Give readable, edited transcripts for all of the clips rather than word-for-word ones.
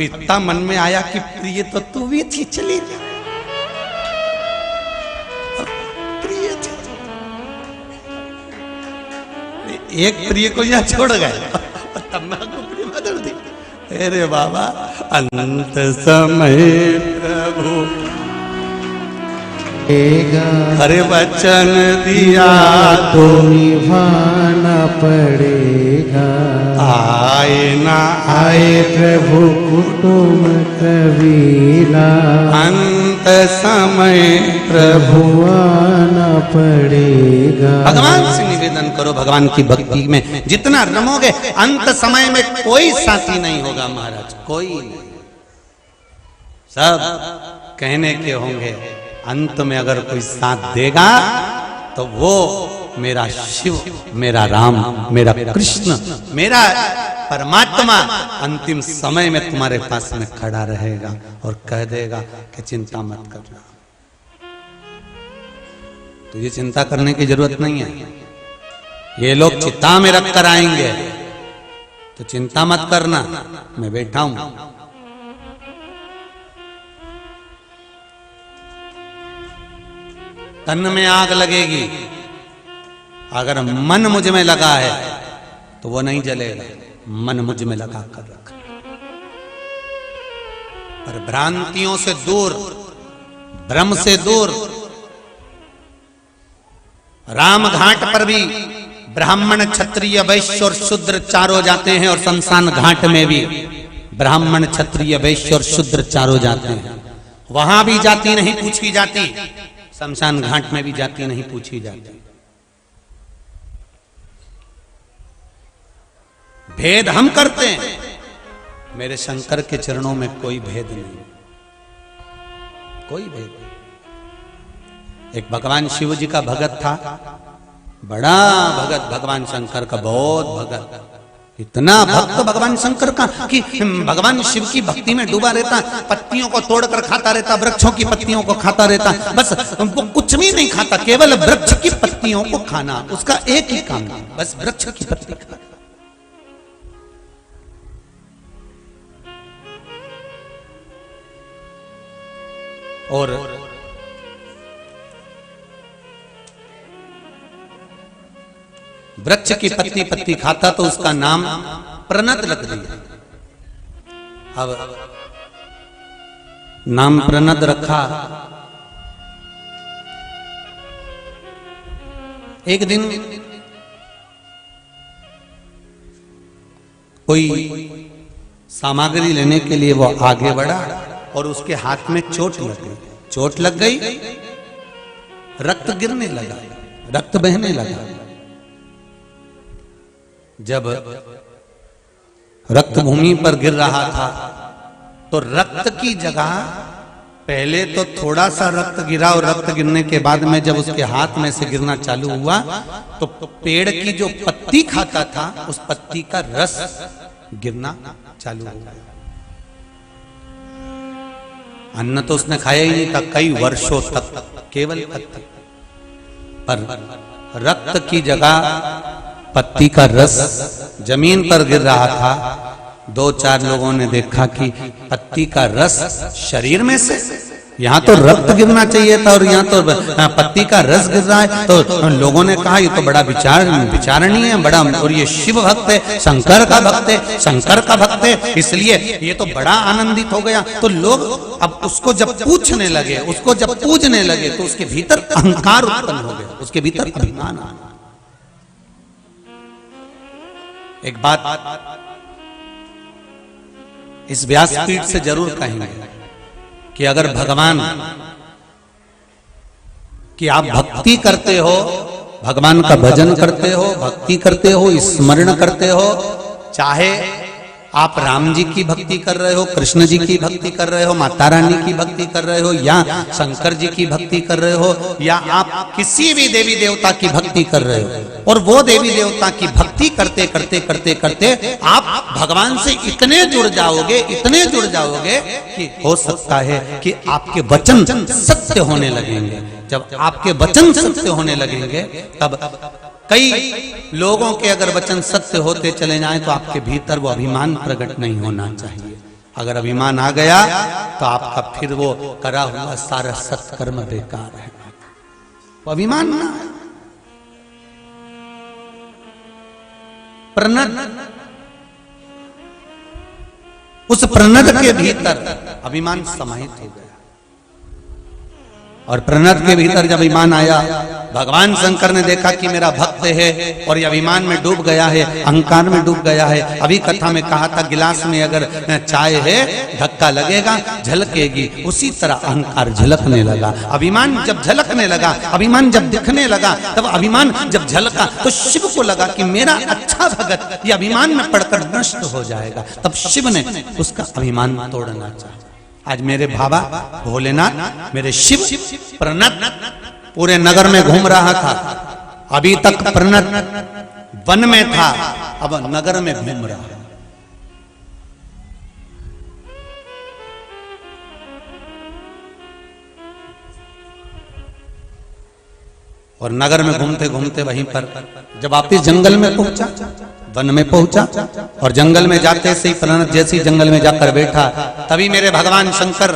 इतना मन में आया कि प्रिय तो तू भी थी, चली जा। प्रिय थी, एक प्रिय को यहाँ छोड़ गए, तम्बाकू प्रिय बदल दी। अरे बाबा, अंत समय प्रभु हरे वचन दिया तो निभाना पड़ेगा। आए ना आए प्रभु कुटुंब कबीला, अंत समय प्रभु आना पड़ेगा। भगवान से निवेदन करो, भगवान की भक्ति में जितना रमोगे अंत समय में कोई साथी नहीं होगा महाराज, कोई नहीं। सब कहने के होंगे, अंत में अगर कोई साथ देगा तो वो मेरा शिव, मेरा राम, मेरा कृष्ण, मेरा परमात्मा अंतिम समय में तुम्हारे पास में खड़ा रहेगा और कह देगा कि चिंता मत करना। तो ये चिंता करने की जरूरत नहीं है, ये लोग चिता में रख कर आएंगे, तो चिंता मत करना, मैं बैठा हूं। तन में आग लगेगी, अगर मन मुझ में लगा है तो वो नहीं जलेगा, मन मुझ में लगा कर रख। पर भ्रांतियों से दूर, भ्रम से दूर, राम घाट पर भी ब्राह्मण, क्षत्रिय, वैश्य और शूद्र चारों जाते हैं, और शमशान घाट में भी ब्राह्मण, क्षत्रिय, वैश्य और शूद्र चारों जाते हैं। वहां भी जाति नहीं पूछी जाती, शमशान घाट में भी जाति नहीं पूछी जाती। भेद हम करते हैं, मेरे शंकर के चरणों में कोई भेद नहीं, कोई भेद नहीं। एक भगवान शिव जी का भगत था, बड़ा भगत भगवान शंकर का, बहुत भगत, इतना भक्त भगवान शंकर का कि भगवान शिव की भक्ति में डूबा रहता, पत्तियों को तोड़कर खाता रहता, वृक्षों की पत्तियों को खाता रहता, बस वो कुछ भी नहीं खाता, केवल वृक्ष की पत्तियों को खाना, उसका एक ही काम था, बस वृक्ष की पत्ती खाना। और वृक्ष की पत्ती पत्ती खाता तो उसका नाम प्रणत रख दिया। अब नाम प्रणत रखा। एक दिन कोई सामग्री लेने के लिए वो आगे बढ़ा और उसके हाथ में चोट लग गई। चोट लग गई, रक्त गिरने लगा, रक्त बहने लगा। जब रक्त भूमि पर गिर रहा था तो रक्त की जगह पहले तो थोड़ा सा रक्त गिरा, और रक्त गिरने के बाद में जब उसके हाथ में से गिरना चालू हुआ तो पेड़ की जो पत्ती खाता था उस पत्ती का रस गिरना चालू हो गया। अन्न तो उसने खाया ही नहीं था कई वर्षों तक, केवल पत्ती, पर रक्त की जगह पत्ती का रस जमीन पर गिर रहा था। दो चार लोगों ने देखा कि पत्ती का रस शरीर में से, यहाँ तो रक्त गिरना चाहिए था और यहाँ तो पत्ती का रस गिर रहा है। तो लोगों ने कहा ये तो बड़ा विचारणीय है, बड़ा, और ये शिव भक्त है, शंकर का भक्त है, शंकर का भक्त है, इसलिए ये तो बड़ा आनंदित हो गया। तो लोग अब उसको जब पूछने लगे, उसको जब पूजने लगे तो उसके भीतर अहंकार उत्पन्न हो गया, उसके भीतर अभिमान आ गया। एक बात इस व्यासपीठ से जरूर कहेंगे कि अगर भगवान की आप भक्ति करते हो, भगवान का भजन करते हो, भक्ति करते हो, स्मरण करते हो, चाहे आप राम जी की भक्ति कर रहे हो, कृष्ण जी की भक्ति कर रहे हो, माता रानी की भक्ति कर रहे हो, या शंकर जी की भक्ति कर रहे हो, या आप किसी भी देवी देवता की भक्ति कर रहे हो, और वो देवी देवता की भक्ति करते करते करते करते आप भगवान से इतने जुड़ जाओगे, इतने जुड़ जाओगे कि हो सकता है कि आपके वचन सत्य होने लगेंगे। जब आपके वचन सत्य होने लगेंगे तब कई लोगों के अगर वचन सत्य होते चले जाएं तो आपके भीतर वो अभिमान प्रकट नहीं होना चाहिए। अगर अभिमान आ गया तो आपका फिर वो करा हुआ सारा सत्कर्म बेकार है। वो अभिमान ना है। प्रणत, उस प्रणत के भीतर अभिमान समाहित हो गया, और प्रणत के भीतर जब अभिमान आया, भगवान शंकर ने देखा कि मेरा भक्त है और ये अभिमान में डूब गया है, अहंकार में डूब गया है। अभी कथा में कहा था गिलास में अगर चाय है धक्का लगेगा झलकेगी, उसी तरह अहंकार झलकने लगा। अभिमान जब झलकने लगा, अभिमान जब दिखने लगा, तब अभिमान जब झलका तो शिव को लगा कि मेरा अच्छा भगत ये अभिमान में पड़कर नष्ट हो जाएगा। तब शिव ने उसका अभिमान तोड़ना चाहा। आज मेरे बाबा भोलेनाथ, मेरे शिव प्रणत पूरे नगर में घूम रहा था। अभी तक प्रणत वन में था, अब नगर में घूम रहा है। और नगर में घूमते घूमते वहीं पर जब वापिस जंगल में पहुंचा, वन में पहुंचा, और जंगल में जाते से ही प्रणत जैसे जंगल में जाकर बैठा, तभी मेरे भगवान शंकर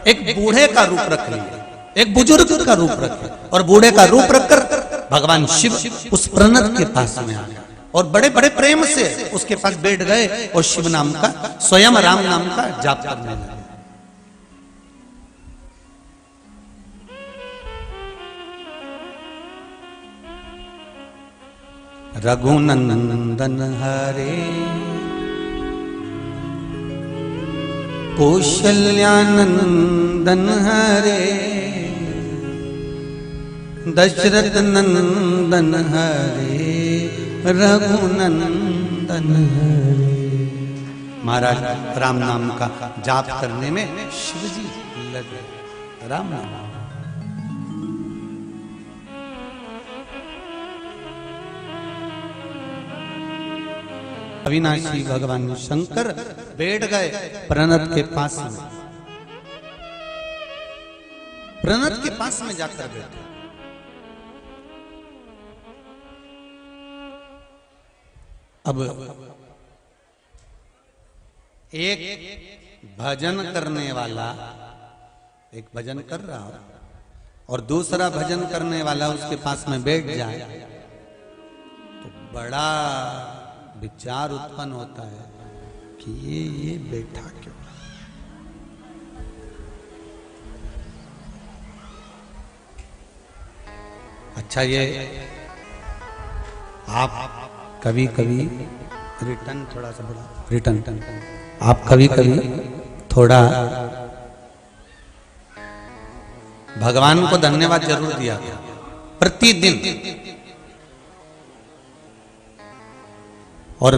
एक बूढ़े का रूप रख लिए, एक बुजुर्ग का रूप रखे, और बूढ़े का रूप रखकर भगवान शिव उस प्रणत के पास में आ गए और बड़े बड़े प्रेम से उसके पास बैठ गए और शिव नाम का, स्वयं राम नाम का जाप करने लगे। रघुनंदन हरे कौशल्यानंदन हरे दशरथ नंदन हरे रघुनंदन हरे। महाराज राम नाम का जाप करने में शिवजी लगे। राम नाम अविनाशी भगवान शंकर बैठ गए प्रणत के पास में, प्रणत के पास में जाकर बैठे। अब एक भजन करने वाला एक भजन कर रहा हो और दूसरा भजन करने वाला उसके पास में बैठ जाए तो बड़ा विचार उत्पन्न होता है कि ये बैठा क्यों। अच्छा, ये आप कभी कभी रिटर्न थोड़ा सा बड़ा रिटर्न आप कभी कभी थोड़ा भगवान को धन्यवाद जरूर दिया प्रतिदिन, और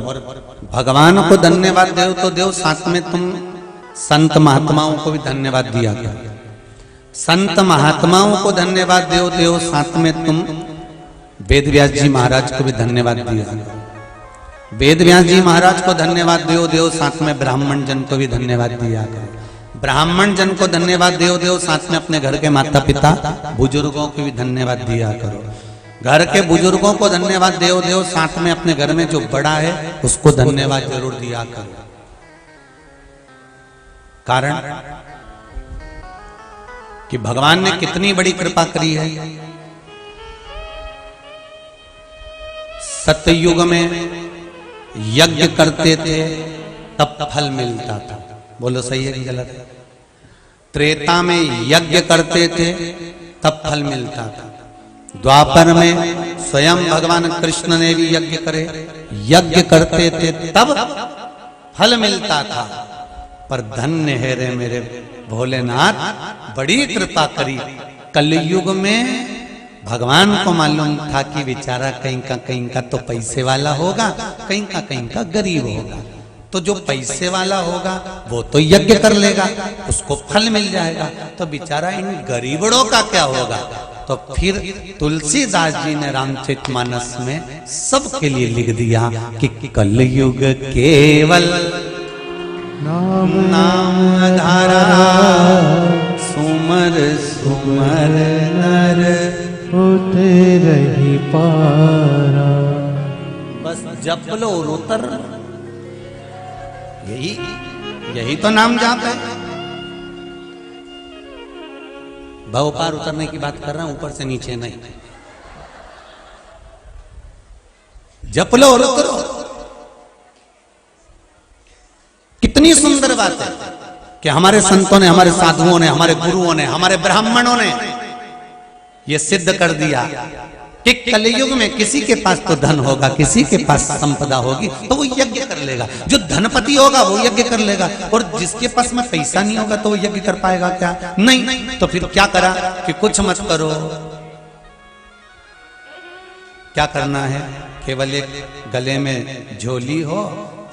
भगवान को धन्यवाद देव तो देव, साथ में तुम संत महात्माओं को भी धन्यवाद दिया करो। संत महात्माओं को धन्यवाद देव, साथ में तुम वेद व्यास जी महाराज को भी धन्यवाद दिया। वेद व्यास जी महाराज को धन्यवाद देव, साथ में ब्राह्मण जन को भी धन्यवाद दिया करो। ब्राह्मण जन को धन्यवाद देव, साथ में अपने घर के माता पिता बुजुर्गों को भी धन्यवाद दिया करो। घर के बुजुर्गों को धन्यवाद देव, साथ में अपने घर में जो बड़ा है उसको धन्यवाद जरूर दिया करो। कारण कि भगवान ने कितनी बड़ी कृपा करी है। सतयुग में यज्ञ करते थे तब फल मिलता था, बोलो सही है कि गलत है? त्रेता में यज्ञ करते थे तब फल मिलता था। द्वापर में स्वयं भगवान कृष्ण ने भी यज्ञ करे, यज्ञ करते थे तब फल मिलता था। पर धन्य है रे मेरे भोलेनाथ, बड़ी कृपा करी। कलयुग में भगवान को मालूम था कि बेचारा कहीं का तो पैसे वाला होगा, कहीं का गरीब होगा। तो जो पैसे वाला होगा वो तो यज्ञ कर लेगा, उसको फल मिल जाएगा। तो बेचारा इन गरीबड़ों का क्या होगा? तो फिर तुलसीदास जी ने रामचरितमानस में सबके लिए लिख दिया कि कलयुग केवल नाम आधारा, सुमर सुमर नर होते रही पारा। बस जप लो और उतर, यही यही तो नाम जाप है। भव पार उतरने की बात कर रहा हूं, ऊपर से नीचे नहीं। जप लो और उतरो। कितनी सुंदर बात है कि हमारे संतों ने, हमारे साधुओं ने, हमारे गुरुओं ने, हमारे ब्राह्मणों ने यह सिद्ध कर दिया कि कलयुग में किसी के पास तो धन होगा, किसी के पास संपदा होगी तो वो यज्ञ कर लेगा। जो धनपति होगा वो यज्ञ कर लेगा, और जिसके पास में पैसा नहीं होगा तो वो यज्ञ कर पाएगा क्या? नहीं। तो फिर क्या करा कि कुछ मत करो। क्या करना है? केवल एक गले में झोली हो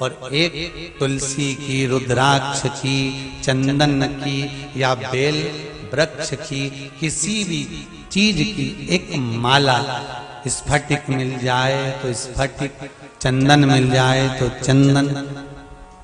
और एक तुलसी की, रुद्राक्ष की, चंदन की या बेल वृक्ष की, किसी भी चीज की एक माला, स्फटिक मिल जाए तो स्फटिक, चंदन मिल जाए तो चंदन,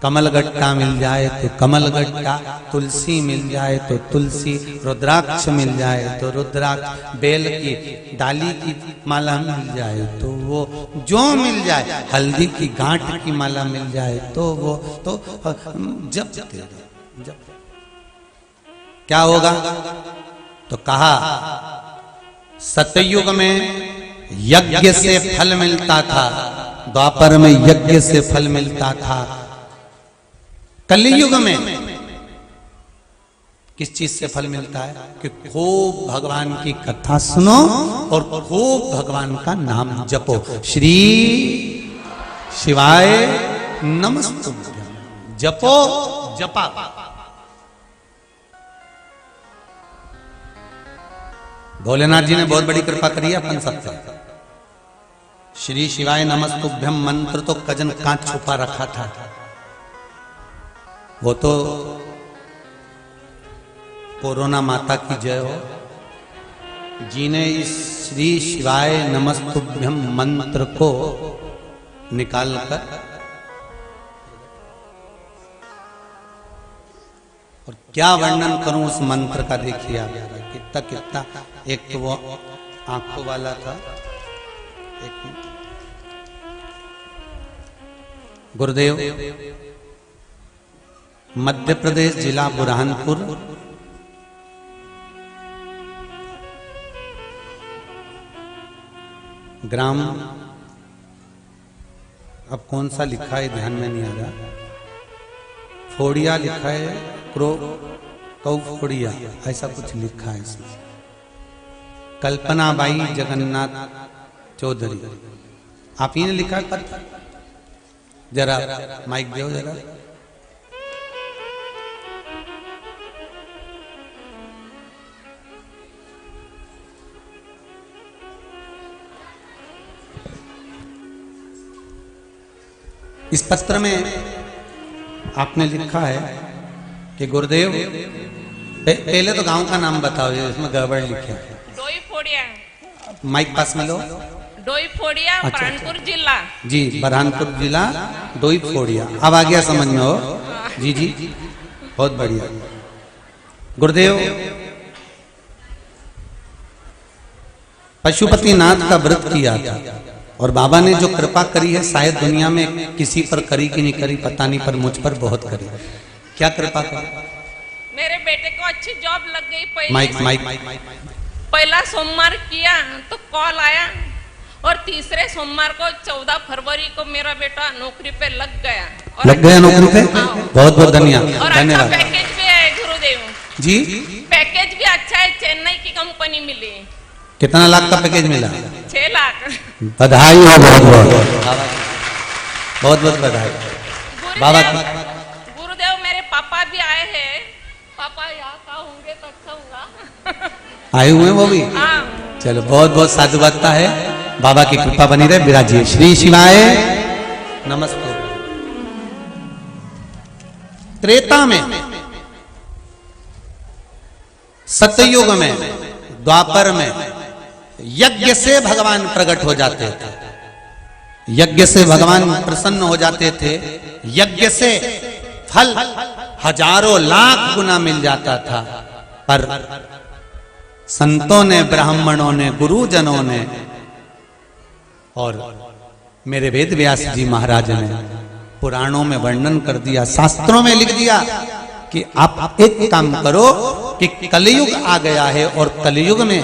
कमलगट्टा मिल जाए तो कमलगट्टा, तुलसी मिल जाए तो तुलसी, रुद्राक्ष मिल जाए तो रुद्राक्ष, बेल की डाली की माला मिल जाए तो वो जो मिल जाए, हल्दी की गांठ की माला मिल जाए तो वो, तो जब क्या होगा? तो कहा सतयुग में यज्ञ से फल मिलता था, द्वापर में यज्ञ से फल मिलता था, कलयुग में किस चीज से फल मिलता है? कि खूब भगवान की कथा सुनो और खूब भगवान का नाम जपो। श्री शिवाय नमस्तुभ्यं। जपो, जपा। भोलेनाथ जी ने बहुत बड़ी कृपा करी है अपन सब पर। श्री शिवाय नमस्तुभ्यं मंत्र तो कजन कांच छुपा रखा था, वो तो कोरोना माता की जय हो जी ने इस श्री शिवाय नमस्तुभ्यं मंत्र को निकालकर, और क्या वर्णन करूं उस मंत्र का, देखिए आप कितना कितना। एक तो वो आंखों वाला था, एक गुरुदेव, मध्य प्रदेश जिला बुरहानपुर, ग्राम, अब कौन सा लिखा है ध्यान में नहीं आ रहा, फोड़िया लिखा है, कौ फोड़िया ऐसा कुछ लिखा है इसमें। कल्पनाबाई जगन्नाथ चौधरी, आप ही ने लिखा है पत्र? जरा माइक दो जरा। इस पत्र में आपने लिखा है कि गुरुदेव, पहले तो गांव का नाम बताओ, इसमें गड़बड़ लिखे है। डोई फोड़िया, माइक पास में लो। डोई फोड़िया, बुरहानपुर जिला। जी, बुरहानपुर जिला, डोई फोड़िया। अब आ गया समझ में हो? जी जी, बहुत बढ़िया। गुरुदेव, पशुपतिनाथ का व्रत किया था और बाबा ने जो कृपा करी है शायद दुनिया में किसी पर करी कि नहीं करी पता नहीं, पर मुझ पर बहुत करी। क्या कृपा करी? मेरे बेटे को अच्छी जॉब लग गई। पहला सोमवार किया तो कॉल आया, और तीसरे सोमवार को 14 फरवरी को मेरा बेटा नौकरी पे लग गया। लग गया नौकरी पे? बहुत बहुत धन्यवाद। और अच्छा पैकेज भी है गुरुदेव जी, पैकेज भी अच्छा है, चेन्नई की कंपनी मिली। कितना लाख का पैकेज मिला? 6 लाख। बधाई हो, बहुत बहुत बहुत बहुत बधाई बाबा। गुरुदेव, मेरे पापा भी आए हैं। पापा यहाँ का होंगे तो अच्छा होगा। आए हुए वो भी? हाँ। चलो, बहुत बहुत साधुवादता है, बाबा की कृपा बनी रहे, विराजिए। श्री शिवाय नमस्ते। त्रेता में, सतयुग में, द्वापर में यज्ञ से भगवान प्रकट हो जाते थे, यज्ञ से भगवान प्रसन्न हो जाते थे, यज्ञ से फल हजारों लाख गुना मिल जाता था। पर संतों ने, ब्राह्मणों ने, गुरुजनों ने और मेरे वेद व्यास जी महाराज ने पुराणों में वर्णन कर दिया, शास्त्रों में लिख दिया कि आप एक काम करो कि कलयुग आ गया है और कलयुग में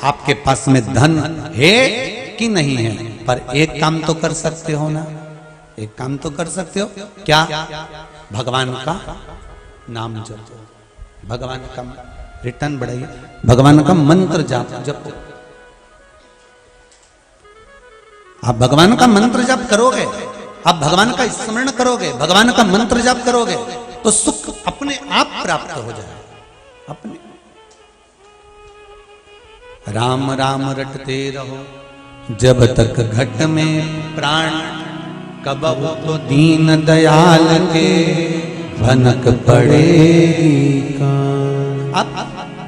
आपके पास में धन है कि नहीं है, पर एक काम तो कर सकते हो ना, एक काम तो कर सकते हो। क्या? भगवान का नाम जपो, भगवान का रिटर्न बढ़ाइए, भगवान का मंत्र जपो। आप भगवान का मंत्र जप करोगे, आप भगवान का स्मरण करोगे, भगवान का मंत्र जप करोगे तो सुख अपने आप प्राप्त हो जाए। अपने राम राम रटते रहो जब तक घट में प्राण, कबहु तो दीन दयाल के भनक पड़ेगी कान। अब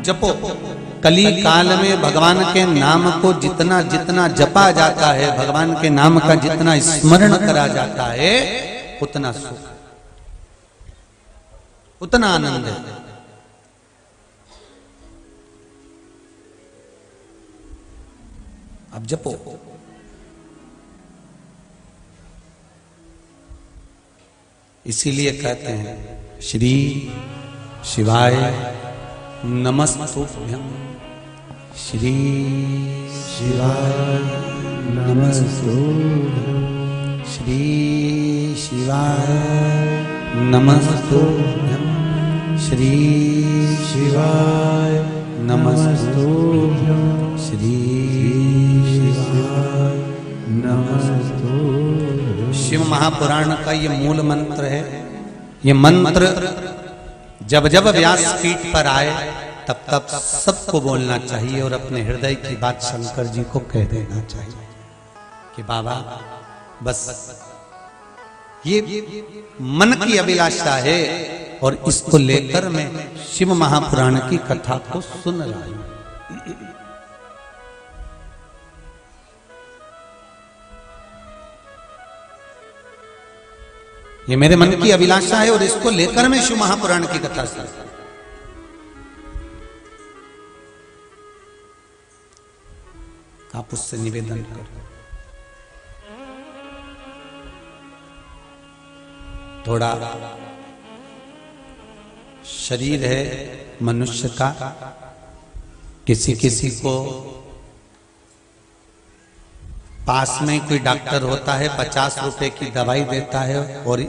जपो, कली काल में भगवान के नाम को जितना जितना जपा जाता है, भगवान के नाम का जितना स्मरण करा जाता है, उतना सुख, उतना आनंद है। अब जपो। इसीलिए कहते हैं श्री शिवाय नमस्तुभ्यं, श्री शिवाय नमस्तुभ्यं, श्री शिवाय नमस्तुभ्यं, श्री शिवाय नमस्तुभ्यं, श्री शिवाय नमस्तुभ्यं। शिव महापुराण का ये मूल मंत्र है। ये मंत्र जब जब व्यासपीठ पर आए तब तब सबको बोलना चाहिए और अपने हृदय की बात शंकर जी को कह देना चाहिए कि बाबा बस ये मन की अभिलाषा है और इसको लेकर मैं शिव महापुराण की कथा को सुन रहा हूं। ये मेरे मन की अभिलाषा है और इसको लेकर मैं शिव महापुराण की कथा सुन। आप उससे निवेदन करो, थोड़ा शरीर है मनुष्य का, किसी किसी को पास में कोई डॉक्टर होता है 50 रुपए की दवाई देता है और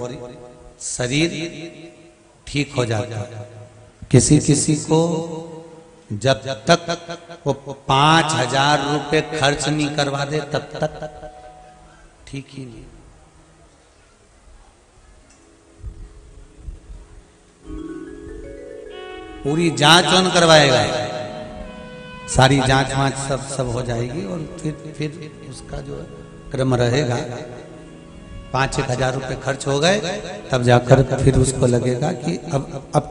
शरीर ठीक हो जाता है। किसी किसी को जब तक वो 5,000 रुपए खर्च नहीं करवा दे तब तक ठीक ही नहीं। पूरी जांच कौन करवाएगा? सारी जांच वांच सब हो जाएगी और फिर उसका जो क्रम रहेगा। 5,000 रुपए खर्च हो गए तब जाकर फिर उसको लगेगा कि अब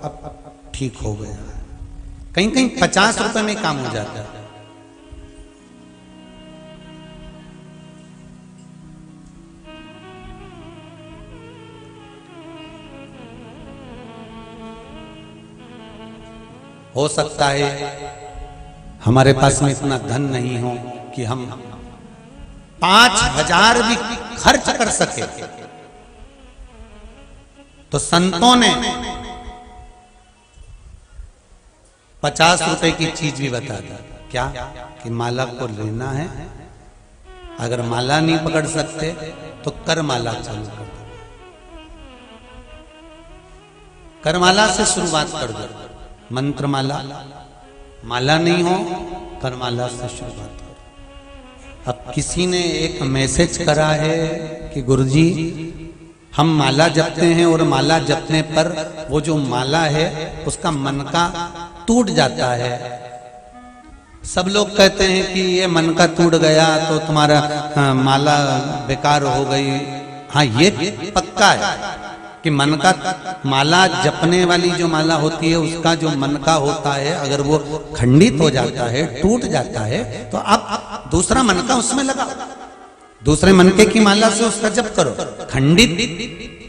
ठीक हो गया। कहीं कहीं 50 रुपए में काम हो जाता है। हो सकता है हमारे पास में इतना धन नहीं हो कि हम 5,000 भी खर्च कर सके, तो संतों ने 50 रुपए की चीज भी बता दी। क्या? कि माला को लेना है, अगर माला नहीं पकड़ सकते तो करमाला चालू कर दो, करमाला से शुरुआत कर दो। मंत्रमाला, माला नहीं हो करमाला से शुरुआत हो। अब किसी ने एक मैसेज करा है कि गुरुजी हम माला जपते हैं और माला जपने पर वो जो माला है उसका मन का टूट जाता है। सब लोग कहते हैं कि ये मन का टूट गया तो तुम्हारा माला बेकार हो गई। हाँ, ये पक्का है कि मन का माला जपने वाली जो माला होती है उसका जो मन का होता है, अगर वो खंडित हो जाता है, टूट जाता है, तो आप दूसरा मन का उसमें लगाओ, दूसरे मनके की माला से उसका जप करो। खंडित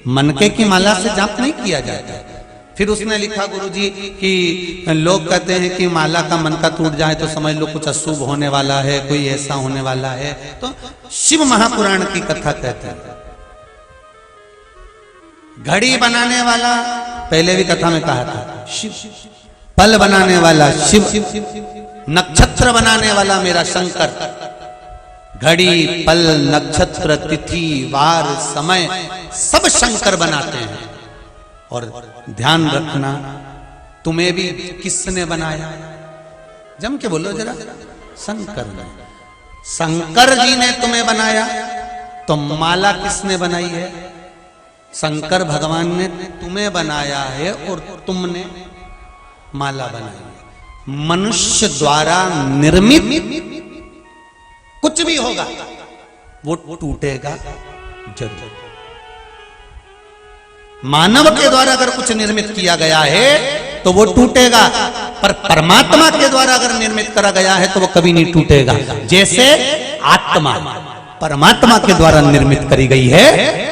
मनके की माला से जाप नहीं किया जाता है। फिर उसने लिखा गुरुजी कि लोग कहते हैं कि माला का मन का टूट जाए तो समझ लो कुछ अशुभ होने वाला है, कोई ऐसा होने वाला है। तो शिव महापुराण की कथा कहते हैं घड़ी बनाने वाला पहले भी कथा में कहा था शिव, पल बनाने वाला शिव, नक्षत्र बनाने वाला मेरा शंकर। घड़ी पल नक्षत्र तिथि वार समय सब शंकर बनाते हैं। और ध्यान रखना, तुम्हें भी किसने बनाया? जम के बोलो जरा, शंकर ने। शंकर जी ने तुम्हें बनाया तो माला किसने बनाई है? शंकर भगवान ने तुम्हें बनाया है और तुमने माला बनाई है। मनुष्य द्वारा निर्मित कुछ भी होगा वो टूटेगा जरूर। मानव के द्वारा अगर कुछ निर्मित किया गया है तो वो टूटेगा, पर परमात्मा के द्वारा अगर निर्मित करा गया है तो वो कभी नहीं टूटेगा। जैसे आत्मा परमात्मा के द्वारा निर्मित करी गई है,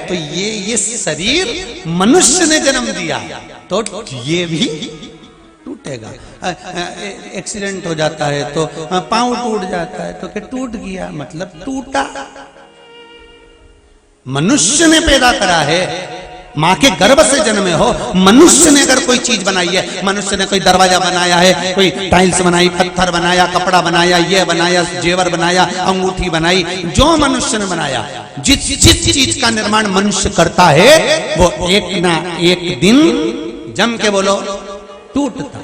तो ये शरीर मनुष्य ने जन्म दिया तो ये भी टूटेगा। एक्सीडेंट हो जाता है तो पांव टूट जाता है तो क्या टूट गया, मतलब टूटा। मनुष्य ने पैदा करा है, मां के गर्भ से जन्मे हो। मनुष्य ने अगर कोई चीज बनाई है, मनुष्य ने कोई दरवाजा बनाया है, कोई टाइल्स बनाई, पत्थर बनाया, कपड़ा बनाया, ये बनाया, जेवर बनाया, अंगूठी बनाई, जो मनुष्य ने बनाया, जिस चीज का निर्माण मनुष्य करता है वो एक ना एक दिन, जम के बोलो, टूटता।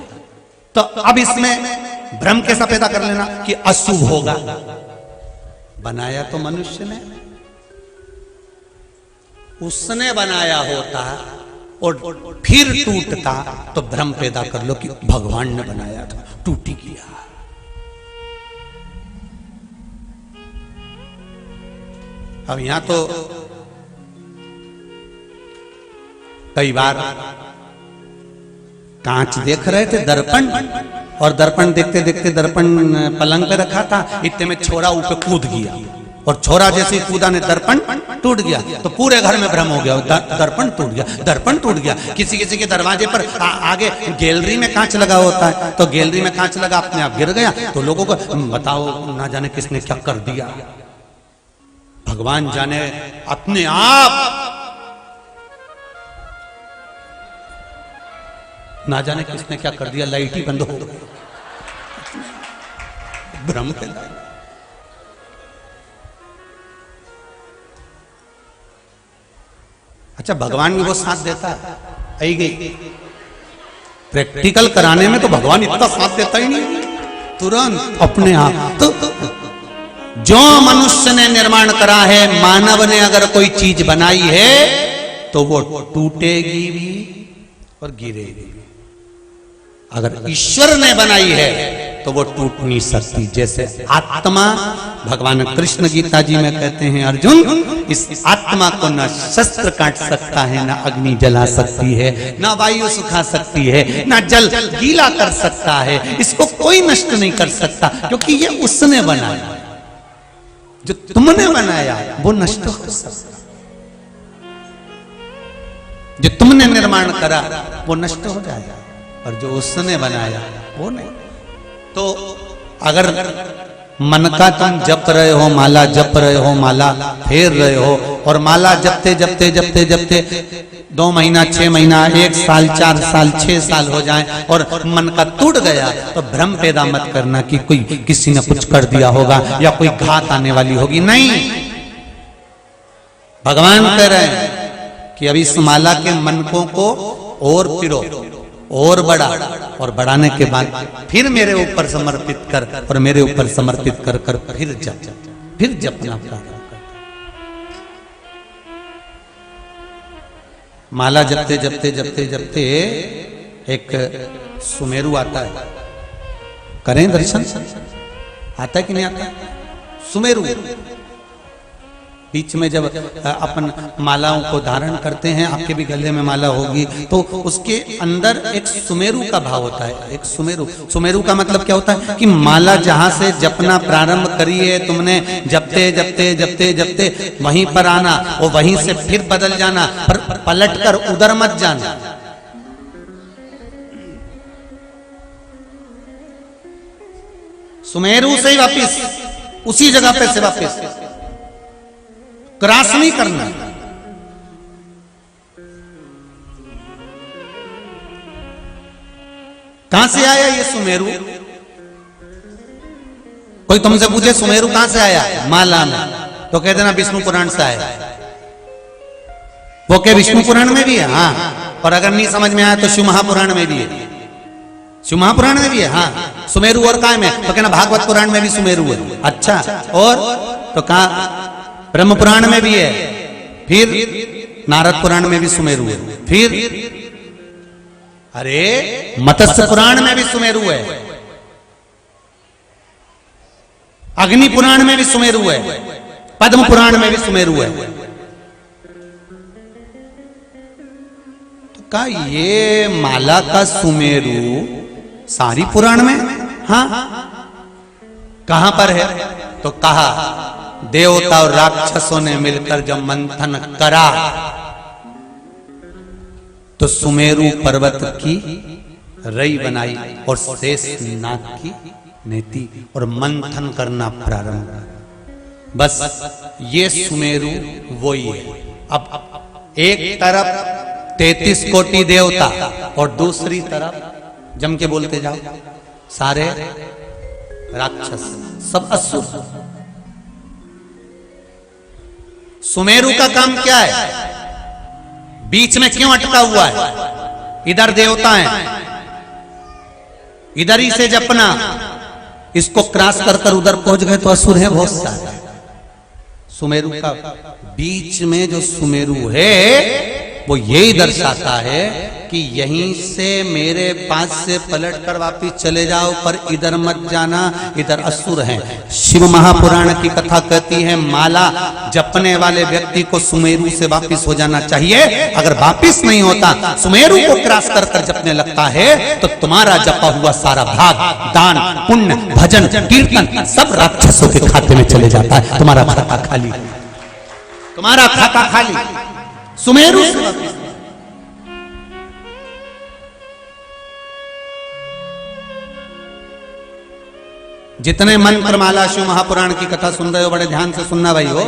तो अब इसमें भ्रम कैसा पैदा कर लेना कि अशुभ होगा? बनाया तो मनुष्य ने, उसने बनाया होता और फिर टूटता तो भ्रम पैदा कर लो कि भगवान ने बनाया था, टूटी किया। अब यहां तो कई बार कांच देख रहे थे, दर्पण, और दर्पण देखते देखते दर्पण पलंग पे रखा था, इतने में छोरा ऊपर कूद गया और छोरा जैसे ही कूदा ने दर्पण टूट गया, तो पूरे घर में भ्रम हो गया, दर्पण टूट गया, दर्पण टूट गया। किसी किसी के दरवाजे पर आगे गैलरी में कांच लगा होता है, तो गैलरी में कांच लगा, अपने आप गिर गया, तो लोगों को बताओ ना जाने किसने क्या कर दिया। भगवान जाने, अपने आप ना जाने किसने क्या कर दिया, लाइट ही बंद हो गई, भ्रम पैदा। अच्छा, भगवान भी वो साथ देता है, आई गई प्रैक्टिकल कराने में तो भगवान इतना साथ देता ही नहीं, तुरंत अपने आप। तो जो मनुष्य ने निर्माण करा है, मानव ने अगर कोई चीज बनाई है तो वो टूटेगी भी और गिरेगी भी। अगर ईश्वर ने बनाई है तो वो टूट नहीं सकती। जैसे आत्मा, भगवान कृष्ण गीता जी में कहते हैं, अर्जुन, इस आत्मा को न शस्त्र काट सकता है, न अग्नि जला सकती है, न वायु सुखा सकती है, न जल गीला कर सकता है। इसको कोई नष्ट नहीं कर सकता, क्योंकि ये उसने बनाया। जो तुमने बनाया वो नष्ट हो सकता, जो तुमने निर्माण करा वो नष्ट हो जाएगा, और जो उसने बनाया वो नहीं। तो अगर मन का तुम जप रहे हो, माला जप रहे हो, माला फेर रहे हो, और माला जपते जपते जपते जपते 2 महीना, 6 महीना, 1 साल, 4 साल, 6 साल हो जाए और मन का टूट गया, तो भ्रम पैदा मत करना कि कोई किसी ने कुछ कर दिया होगा या कोई घात आने वाली होगी। नहीं, भगवान कह रहे हैं कि अभी इस माला के मनकों को और पिरो, और बढ़ा, और बढ़ाने के बाद फिर मेरे ऊपर समर्पित कर, और मेरे ऊपर समर्पित कर कर फिर जप, फिर जपना प्रारंभ कर। माला जपते जपते जपते जपते एक सुमेरु आता है, करें दर्शन, आता है कि नहीं आता? सुमेरु बीच में जब अपन मालाओं को धारण करते हैं, आपके भी गले में माला होगी, तो उसके अंदर एक सुमेरु का भाव होता है। एक सुमेरु का मतलब क्या होता है कि माला जहां से जपना प्रारंभ करी है तुमने, जपते जपते जपते जपते वहीं पर आना, और वहीं से फिर बदल जाना, पर पलट कर उधर मत जाना। सुमेरु से ही वापिस उसी जगह पे से वापिस, क्रॉस नहीं करना। कहां से आया ये सुमेरु? कोई तुमसे पूछे सुमेरु कहां से आया, माला में, तो कह देना विष्णु पुराण से आया। वो क्या विष्णु पुराण में भी है? हाँ। और अगर नहीं समझ में आया तो शिव महापुराण में भी है, शिव महापुराण में भी है। हाँ। सुमेरु और काय में? तो कहना भागवत पुराण में भी सुमेरु है। अच्छा, और तो कहा ब्रह्म पुराण में भी है, फिर नारद पुराण में भी सुमेरु है, फिर अरे मत्स्य पुराण में भी सुमेरु है, अग्नि पुराण में भी सुमेरु है, पद्म पुराण में भी सुमेरु है। तो कहा ये माला का सुमेरु सारी पुराण में? हाँ। कहां पर है? तो कहा देवता और राक्षसों ने मिलकर जब मंथन करा तो सुमेरु पर्वत की रई बनाई और शेष नाग की नेति और मंथन करना प्रारंभ किया। बस ये सुमेरु वही है। अब एक तरफ 33 कोटि देवता और दूसरी तरफ जम के बोलते जाओ सारे राक्षस, सब असुर। सुमेरु का काम क्या है? बीच में क्यों अटका हुआ है? इधर देवता हैं, इधर ही से जपना, इसको क्रॉस कर कर उधर पहुंच गए तो असुर है बहुत सारे। सुमेरु का बीच में जो सुमेरु है वो यही दर्शाता है कि यहीं से मेरे पास से पलट कर वापिस चले जाओ, पर इधर मत जाना, इधर असुर हैं। शिव महापुराण की कथा कहती है माला जपने वाले व्यक्ति को सुमेरु से वापिस हो जाना चाहिए। अगर वापिस नहीं होता, सुमेरु को क्रॉस कर कर जपने लगता है, तो तुम्हारा जपा हुआ सारा भाग, दान, पुण्य, भजन, कीर्तन सब राक्षसों के खाते में चले जाता है। तुम्हारा खाता खाली, तुम्हारा खाता खाली। सुमेरु से वापिस। जितने मंत्र माला शिव महापुराण की कथा सुन रहे हो, बड़े ध्यान से सुनना भाई हो।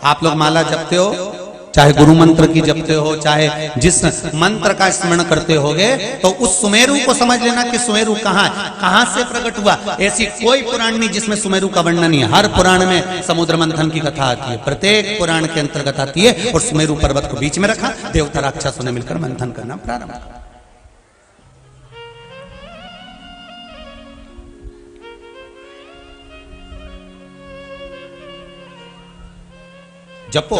आप लोग माला जपते हो, चाहे गुरु मंत्र की जपते हो, चाहे जिस मंत्र का स्मरण करते होगे, तो उस सुमेरु को समझ लेना कि सुमेरु कहाँ है, कहां से प्रकट हुआ। ऐसी कोई पुराण नहीं जिसमें सुमेरु का वर्णन नहीं है। हर पुराण में समुद्र मंथन की कथा आती है, प्रत्येक पुराण के अंतर्गत आती है। और सुमेरु पर्वत को बीच में रखा, देवता राक्षसों ने मिलकर मंथन करना प्रारंभ किया। जपो,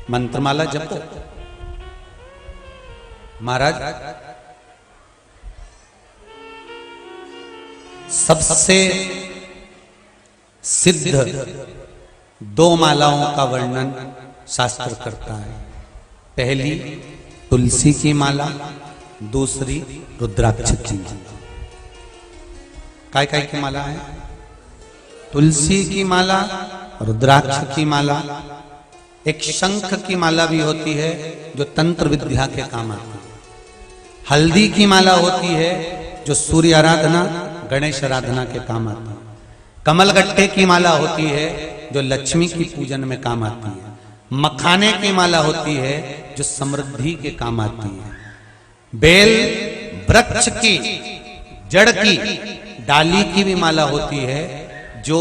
मंत्रमाला जपो। महाराज सबसे सिद्ध दो मालाओं का वर्णन शास्त्र करता है। पहली तुलसी की माला, दूसरी रुद्राक्ष की माला। काय काय की माला है? तुलसी की माला, रुद्राक्ष की माला, एक शंख की माला भी होती है जो तंत्र विद्या के काम आती है। हल्दी की माला होती है जो सूर्य आराधना, गणेश आराधना के काम आती है। कमलगट्टे की माला होती है जो लक्ष्मी की पूजन में काम आती है। मखाने की माला होती है जो समृद्धि के काम आती है। बेल वृक्ष की जड़ की डाली की भी माला होती है जो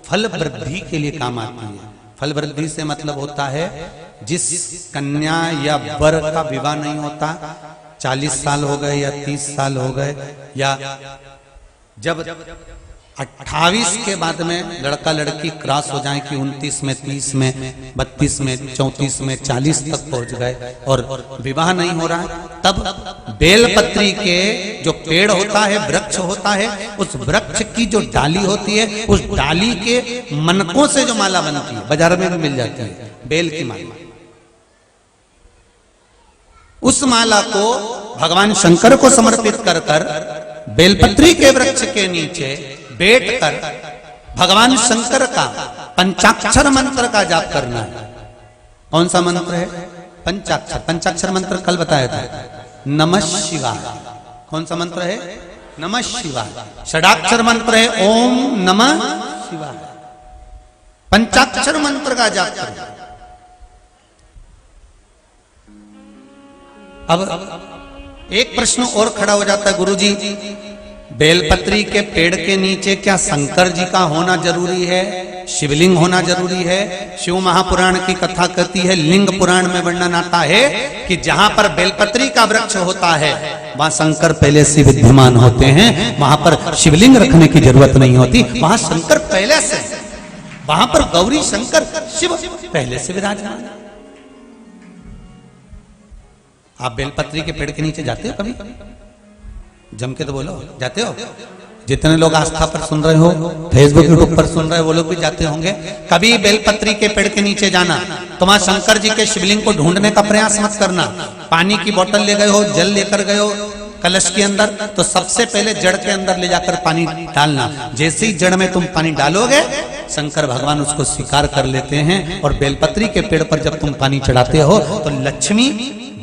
फल वृद्धि के लिए काम आती है। फल वृद्धि से मतलब होता है जिस कन्या या वर का विवाह नहीं होता, 40 साल हो गए या 30 साल हो गए, या जब 28 के बाद में लड़का लड़की क्रॉस हो जाए कि 29 में, 30 में, 32 में, 34 में, 40 तक पहुंच गए और विवाह नहीं हो रहा है, तब बेलपत्री के जो पेड़ होता है, वृक्ष होता है, उस वृक्ष की जो डाली होती है, उस डाली के मनकों से जो माला बनती है, बाजार में भी मिल जाती है बेल की माला। उस माला को भगवान शंकर को समर्पित कर कर बेलपत्री के वृक्ष के नीचे बैठकर भगवान शंकर का पंचाक्षर मंत्र का जाप करना है। कौन सा मंत्र है? पंचाक्षर। पंचाक्षर मंत्र कल बताया था, नमः शिवाय। कौन सा मंत्र है? नमः शिवाय। षडाक्षर मंत्र है ओम नमः शिवाय। पंचाक्षर मंत्र का जाप करना। अब एक प्रश्न और खड़ा हो जाता है, गुरुजी बेलपत्री के पेड़ के नीचे क्या शंकर जी का होना जरूरी है, शिवलिंग होना जरूरी है? शिव महापुराण की कथा कहती है, लिंग पुराण में वर्णन आता है कि जहां पर बेलपत्री का वृक्ष होता है वहां शंकर पहले से विद्यमान होते हैं, वहां पर शिवलिंग रखने की जरूरत नहीं होती, वहां शंकर पहले से, वहां पर गौरी शंकर शिव पहले से विराजमान। आप बेलपत्री के पेड़ के नीचे जाते हो कभी? जम के तो बोलो, जाते हो? जितने लोग आस्था पर सुन रहे हो, फेसबुक यूट्यूब पर सुन रहे हो, वो लोग भी जाते होंगे। कभी बेलपत्री के पेड़ के नीचे जाना तो वहां शंकर जी के शिवलिंग को ढूंढने का प्रयास मत करना। पानी की बोतल ले गए हो, जल लेकर गए हो कलश के अंदर, तो सबसे पहले जड़ के अंदर ले जाकर पानी डालना। जैसे ही जड़ में तुम पानी डालोगे शंकर भगवान उसको स्वीकार कर लेते हैं, और बेलपत्री के पेड़ पर जब तुम पानी चढ़ाते हो तो लक्ष्मी,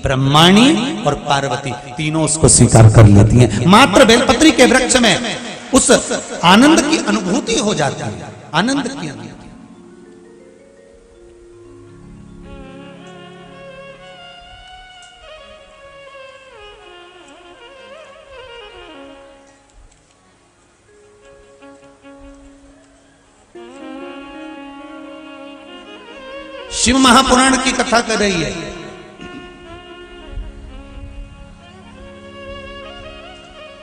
ब्रह्माणी और पार्वती तीनों उसको स्वीकार कर लेती हैं। मात्र बेलपत्री के वृक्ष में उस आनंद की अनुभूति हो जाती है, आनंद की अनुभूति। शिव महापुराण की कथा कर रही है।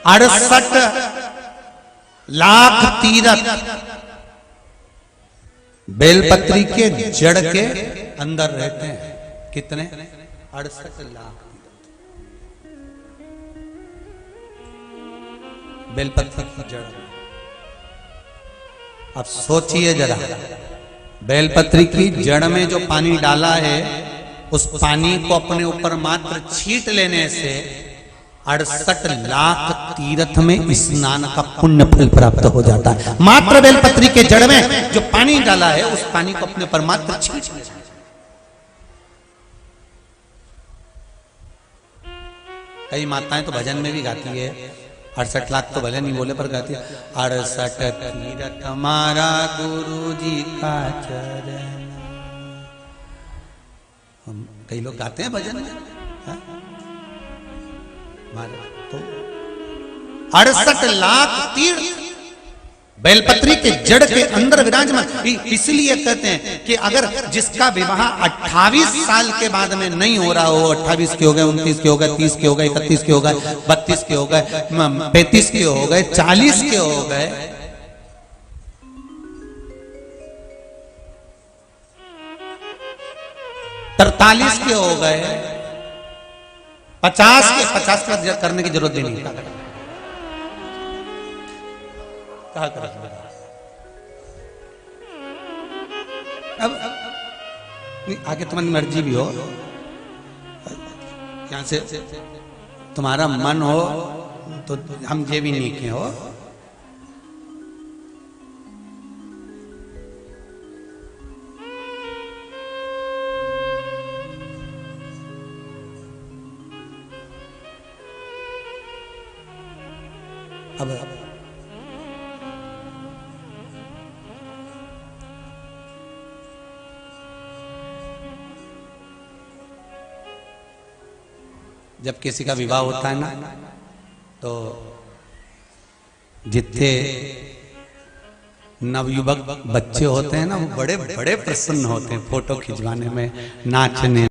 68 लाख तीरथ बेलपत्री के जड़ के अंदर रहते हैं। कितने? 68 लाख बेलपत्री की जड़। अब सोचिए जरा, बेलपत्री की जड़ में जो पानी डाला है, उस पानी को अपने ऊपर मात्र छींट लेने से 68 लाख तीर्थ में स्नान का पुण्य फल प्राप्त हो जाता है। मात्र बेलपत्री के जड़ में जो पानी डाला है, उस पानी को अपने पर मात्र छींट लेना। कई माताएं तो भजन में भी गाती है, 68 लाख तो भले नहीं बोले पर गाती है, 68 तीरथ हमारा गुरु जी का चरण। हम कई लोग गाते हैं भजन में, तो 68 लाख तीर्थ बेलपत्री के जड़ के अंदर विराजमान। इसलिए कहते हैं कि अगर जिसका विवाह 28 साल के बाद में नहीं हो रहा हो, 28 के हो गए, 29 के हो गए, 30 के हो गए, 31 के हो गए, 32 के हो गए, 35 के हो गए, 40 के हो गए, तरतालीस के हो गए, 50 के 50 का करने की जरूरत भी नहीं। कहा कर अब आगे तुम्हारी मर्जी भी हो, यहां से तुम्हारा मन हो तो हम ये भी नहीं के हो। अब जब किसी का विवाह होता है ना, तो जितने नवयुवक बच्चे होते हैं ना, वो बड़े बड़े प्रसन्न होते हैं फोटो खिंचवाने में, नाचने